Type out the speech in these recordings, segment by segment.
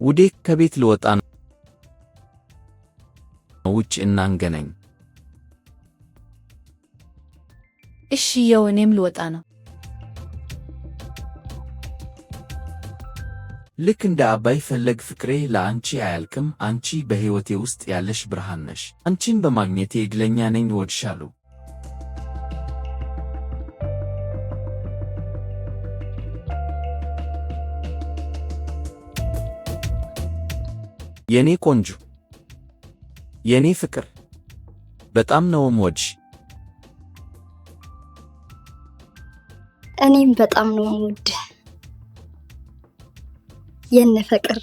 ውዴ ከቤት ልወጣ ነው። ውጭ እናንገናኝ። እሺ ያው እኔም ልወጣ ነው። ልክ እንደ አባይ ፈለግ ፍቅሬ ለአንቺ አያልቅም። አንቺ በሕይወቴ ውስጥ ያለሽ ብርሃን ነሽ። አንቺን በማግኘቴ ዕድለኛ ነኝ። እወድሻለሁ። የኔ ቆንጆ፣ የኔ ፍቅር፣ በጣም ነው የምወድሽ። እኔም በጣም ነው የምወድህ የኔ ፍቅር።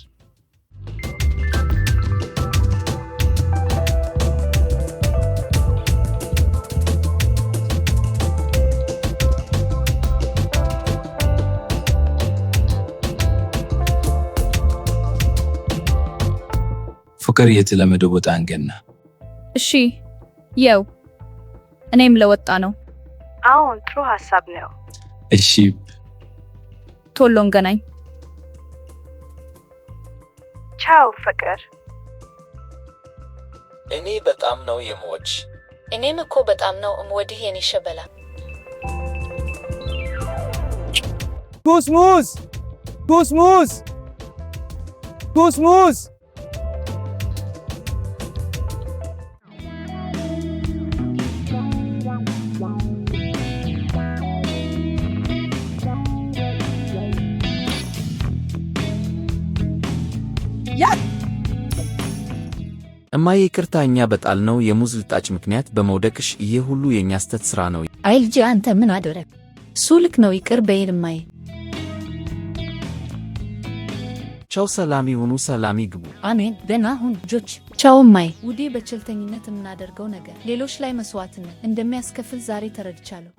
ፍቅር የተለመደ ቦታ አንገና። እሺ ያው እኔም ለወጣ ነው። አሁን ጥሩ ሐሳብ ነው። እሺ ቶሎ እንገናኝ። ቻው ፍቅር። እኔ በጣም ነው የምወድሽ። እኔም እኮ በጣም ነው የምወድህ የኔ ሸበላ። ኩስሙስ ኩስሙስ ኩስሙስ እማዬ ይቅርታ፣ እኛ በጣልነው የሙዝ ልጣጭ ምክንያት በመውደቅሽ ይሄ ሁሉ የኛ ስተት ሥራ ነው። አይ ልጄ አንተ ምን አደረግ? እሱ ልክ ነው። ይቅር በይል እማዬ። ቻው። ሰላም ይሁኑ። ሰላም ይግቡ። አሜን። ደህና ሁን ልጆች። ቻው እማዬ። ውዴ በቸልተኝነት የምናደርገው ነገር ሌሎች ላይ መስዋዕትነት እንደሚያስከፍል ዛሬ ተረድቻለሁ።